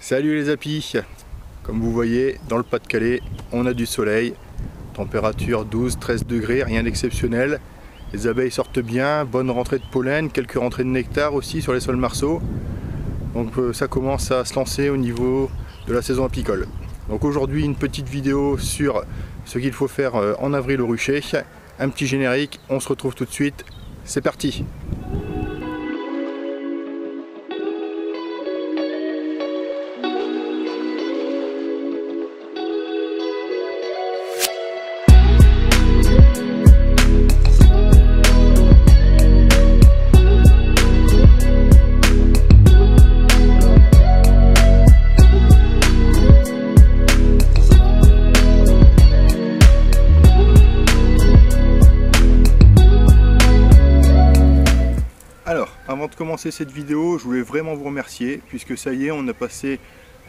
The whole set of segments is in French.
Salut les apis. Comme vous voyez, dans le Pas-de-Calais, on a du soleil. Température 12-13 degrés, rien d'exceptionnel. Les abeilles sortent bien, bonne rentrée de pollen, quelques rentrées de nectar aussi sur les sols marceaux. Donc ça commence à se lancer au niveau de la saison apicole. Donc aujourd'hui, une petite vidéo sur ce qu'il faut faire en avril au rucher. Un petit générique, on se retrouve tout de suite. C'est parti! Alors, avant de commencer cette vidéo, je voulais vraiment vous remercier, puisque ça y est, on a passé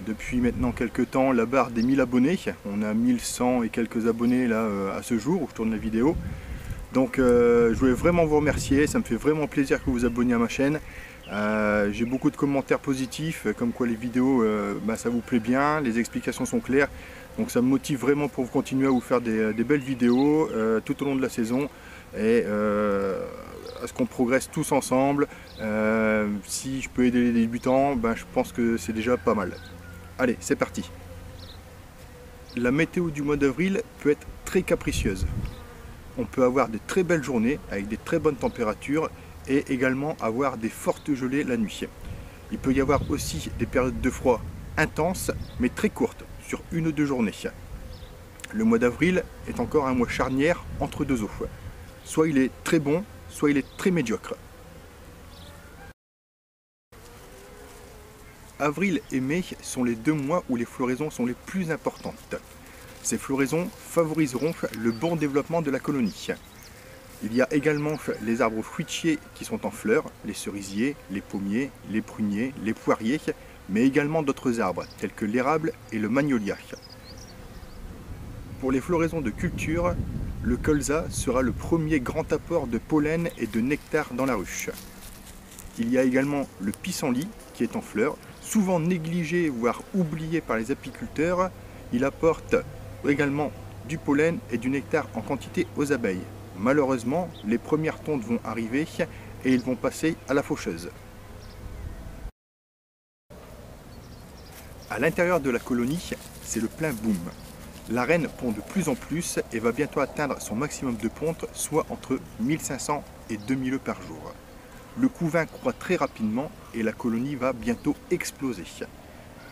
depuis maintenant quelques temps la barre des 1000 abonnés. On a 1100 et quelques abonnés là à ce jour où je tourne la vidéo. Donc je voulais vraiment vous remercier, ça me fait vraiment plaisir que vous vous abonniez à ma chaîne. J'ai beaucoup de commentaires positifs, comme quoi les vidéos, ça vous plaît bien, les explications sont claires. Donc ça me motive vraiment pour continuer à vous faire des belles vidéos tout au long de la saison. Et à ce qu'on progresse tous ensemble. Si je peux aider les débutants, je pense que c'est déjà pas mal. Allez, c'est parti. La météo du mois d'avril peut être très capricieuse. On peut avoir de très belles journées avec des très bonnes températures et également avoir des fortes gelées la nuit. Il peut y avoir aussi des périodes de froid intenses mais très courtes, sur 1 ou 2 journées. Le mois d'avril est encore un mois charnière entre deux eaux. Soit il est très bon, soit il est très médiocre. Avril et mai sont les 2 mois où les floraisons sont les plus importantes. Ces floraisons favoriseront le bon développement de la colonie. Il y a également les arbres fruitiers qui sont en fleurs, les cerisiers, les pommiers, les pruniers, les poiriers, mais également d'autres arbres tels que l'érable et le magnolia. Pour les floraisons de culture, le colza sera le premier grand apport de pollen et de nectar dans la ruche. Il y a également le pissenlit qui est en fleurs, souvent négligé voire oublié par les apiculteurs. Il apporte également du pollen et du nectar en quantité aux abeilles. Malheureusement, les premières tontes vont arriver et ils vont passer à la faucheuse. À l'intérieur de la colonie, c'est le plein boom. La reine pond de plus en plus et va bientôt atteindre son maximum de ponte, soit entre 1500 et 2000 œufs par jour. Le couvain croît très rapidement et la colonie va bientôt exploser.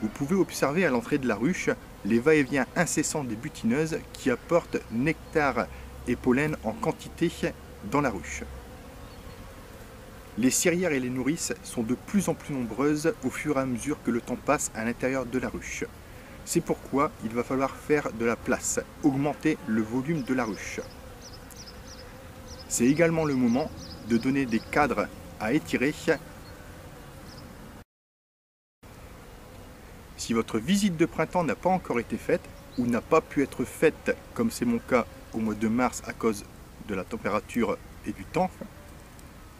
Vous pouvez observer à l'entrée de la ruche les va-et-vient incessants des butineuses qui apportent nectar et pollen en quantité dans la ruche. Les cirières et les nourrices sont de plus en plus nombreuses au fur et à mesure que le temps passe à l'intérieur de la ruche. C'est pourquoi il va falloir faire de la place, augmenter le volume de la ruche. C'est également le moment de donner des cadres à étirer. Si votre visite de printemps n'a pas encore été faite ou n'a pas pu être faite, comme c'est mon cas au mois de mars à cause de la température et du temps,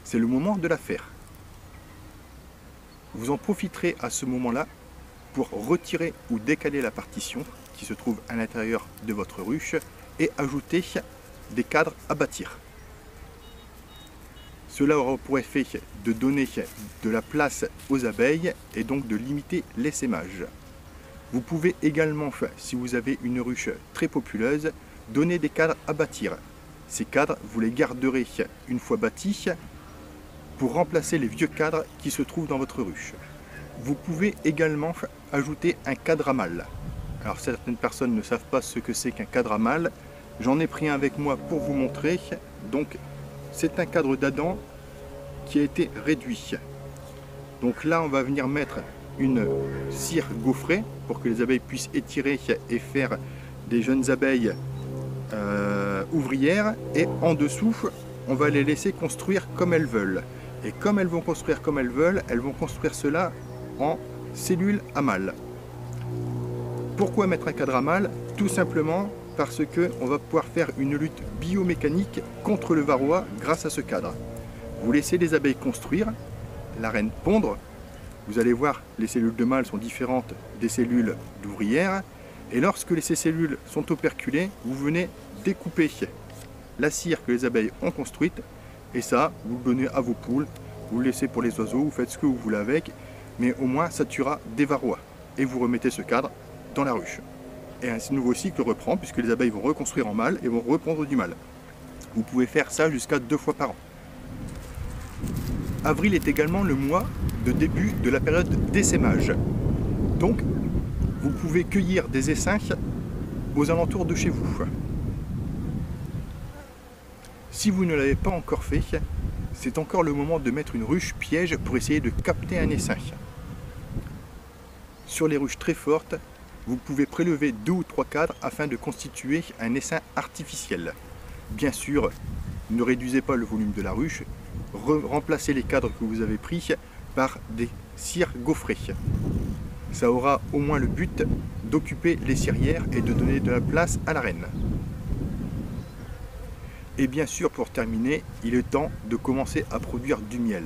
c'est le moment de la faire. Vous en profiterez à ce moment-là pour retirer ou décaler la partition qui se trouve à l'intérieur de votre ruche et ajouter des cadres à bâtir. Cela aura pour effet de donner de la place aux abeilles et donc de limiter l'essaimage. Vous pouvez également, si vous avez une ruche très populeuse, donner des cadres à bâtir. Ces cadres, vous les garderez une fois bâtis pour remplacer les vieux cadres qui se trouvent dans votre ruche. Vous pouvez également ajouter un cadre à mâle. Alors certaines personnes ne savent pas ce que c'est qu'un cadre à mâle. J'en ai pris un avec moi pour vous montrer. Donc c'est un cadre d'Adam qui a été réduit. Donc là on va venir mettre une cire gaufrée pour que les abeilles puissent étirer et faire des jeunes abeilles ouvrières. Et en dessous on va les laisser construire comme elles veulent. Et comme elles vont construire comme elles veulent, elles vont construire cela en cellules à mâle. Pourquoi mettre un cadre à mâle? Tout simplement parce qu'on va pouvoir faire une lutte biomécanique contre le varroa grâce à ce cadre. Vous laissez les abeilles construire, la reine pondre, Vous allez voir, les cellules de mâle sont différentes des cellules d'ouvrière. Et lorsque ces cellules sont operculées, vous venez découper la cire que les abeilles ont construite. Et ça, vous le donnez à vos poules, vous le laissez pour les oiseaux, vous faites ce que vous voulez avec. Mais au moins, ça tuera des varrois. Et vous remettez ce cadre dans la ruche. Et un nouveau cycle reprend, puisque les abeilles vont reconstruire en mâle et vont reprendre du mâle. Vous pouvez faire ça jusqu'à 2 fois par an. Avril est également le mois de début de la période d'essaimage. Donc, vous pouvez cueillir des essaims aux alentours de chez vous. Si vous ne l'avez pas encore fait, c'est encore le moment de mettre une ruche piège pour essayer de capter un essaim. Sur les ruches très fortes, vous pouvez prélever 2 ou 3 cadres afin de constituer un essaim artificiel. Bien sûr, ne réduisez pas le volume de la ruche, remplacez les cadres que vous avez pris par des cires gaufrées. Ça aura au moins le but d'occuper les cirières et de donner de la place à la reine. Et bien sûr, pour terminer, il est temps de commencer à produire du miel.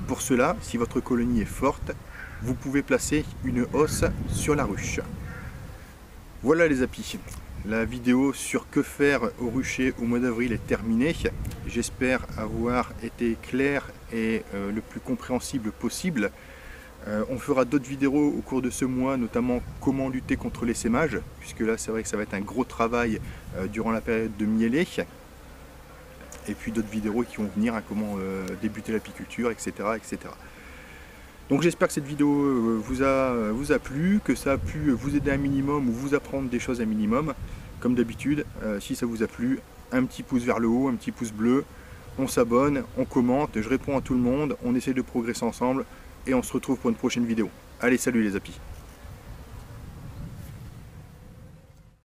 Pour cela, si votre colonie est forte, vous pouvez placer une hausse sur la ruche. Voilà les apis. La vidéo sur que faire au rucher au mois d'avril est terminée. J'espère avoir été clair et le plus compréhensible possible. On fera d'autres vidéos au cours de ce mois, notamment comment lutter contre l'essaimage, puisque là c'est vrai que ça va être un gros travail durant la période de mielée. Et puis d'autres vidéos qui vont venir, comment débuter l'apiculture, etc., etc. Donc j'espère que cette vidéo vous a plu, que ça a pu vous aider un minimum ou vous apprendre des choses un minimum. Comme d'habitude, si ça vous a plu, un petit pouce vers le haut, un petit pouce bleu, on s'abonne, on commente, je réponds à tout le monde, on essaie de progresser ensemble et on se retrouve pour une prochaine vidéo. Allez, salut les apis!